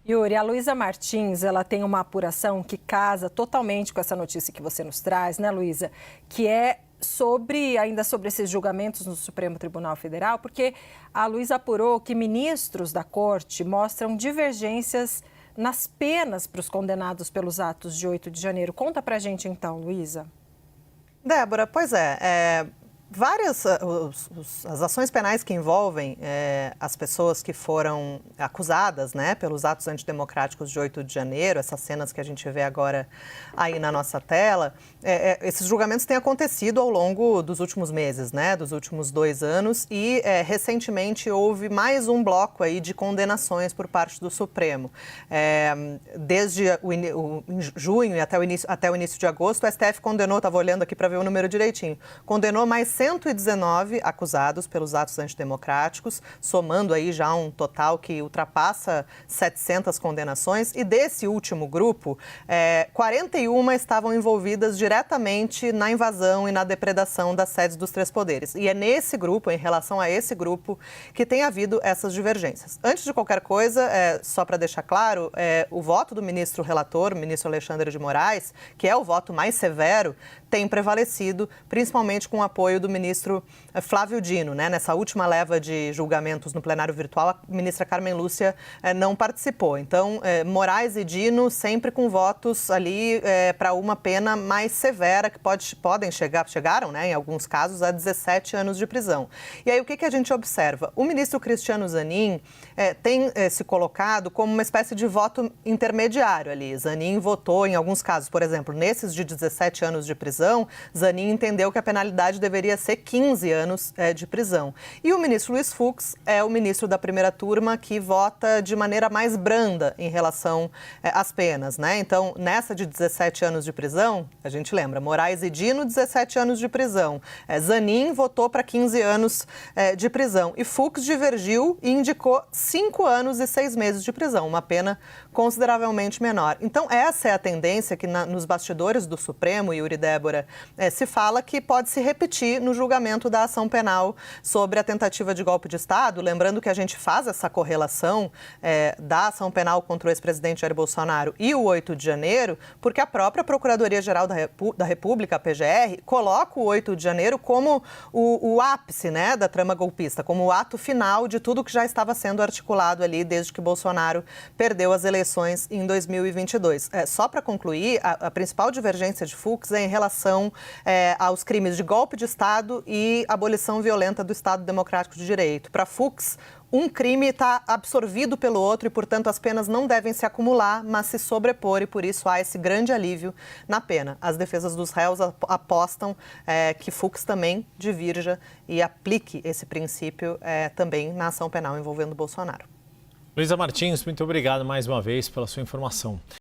Yuri, a Luísa Martins, ela tem uma apuração que casa totalmente com essa notícia que você nos traz, né, Luísa? Que é ainda sobre esses julgamentos no Supremo Tribunal Federal, porque a Luísa apurou que ministros da corte mostram divergências nas penas para os condenados pelos atos de 8 de janeiro. Conta pra gente então, Luísa. Débora, pois é, as ações penais que envolvem as pessoas que foram acusadas, né, pelos atos antidemocráticos de 8 de janeiro, essas cenas que a gente vê agora aí na nossa tela, esses julgamentos têm acontecido ao longo dos últimos meses, né, dos últimos 2 anos e recentemente houve mais um bloco aí de condenações por parte do Supremo. Desde em junho e até o início de agosto, o STF condenou, estava olhando aqui para ver o número direitinho, condenou mais 119 acusados pelos atos antidemocráticos, somando aí já um total que ultrapassa 700 condenações. E desse último grupo, 41 estavam envolvidas diretamente na invasão e na depredação das sedes dos 3 poderes. E é nesse grupo, em relação a esse grupo, que tem havido essas divergências. Antes de qualquer coisa, só para deixar claro, o voto do ministro relator, o ministro Alexandre de Moraes, que é o voto mais severo, tem prevalecido, principalmente com o apoio do ministro Flávio Dino, né? Nessa última leva de julgamentos no plenário virtual, a ministra Carmen Lúcia não participou. Então, Moraes e Dino sempre com votos ali para uma pena mais severa, que chegaram, né, em alguns casos, a 17 anos de prisão. E aí, o que a gente observa? O ministro Cristiano Zanin tem se colocado como uma espécie de voto intermediário ali. Zanin votou, em alguns casos, por exemplo, nesses de 17 anos de prisão, Zanin entendeu que a penalidade deveria ser 15 anos de prisão. E o ministro Luiz Fux é o ministro da primeira turma que vota de maneira mais branda em relação às penas, né? Então, nessa de 17 anos de prisão, a gente lembra, Moraes e Dino, 17 anos de prisão. Zanin votou para 15 anos de prisão. E Fux divergiu e indicou 5 anos e 6 meses de prisão, uma pena consideravelmente menor. Então, essa é a tendência que nos bastidores do Supremo, Yuri, Débora, se fala que pode se repetir no julgamento da ação penal sobre a tentativa de golpe de Estado. Lembrando que a gente faz essa correlação da ação penal contra o ex-presidente Jair Bolsonaro e o 8 de janeiro, porque a própria Procuradoria-Geral da República, a PGR, coloca o 8 de janeiro como o ápice, né, da trama golpista, como o ato final de tudo que já estava sendo articulado ali desde que Bolsonaro perdeu as eleições em 2022. Só para concluir, a principal divergência de Fux é em relação aos crimes de golpe de Estado e abolição violenta do Estado Democrático de Direito. Para Fux, um crime está absorvido pelo outro e, portanto, as penas não devem se acumular, mas se sobrepor, e por isso há esse grande alívio na pena. As defesas dos réus apostam que Fux também divirja e aplique esse princípio também na ação penal envolvendo Bolsonaro. Luísa Martins, muito obrigado mais uma vez pela sua informação.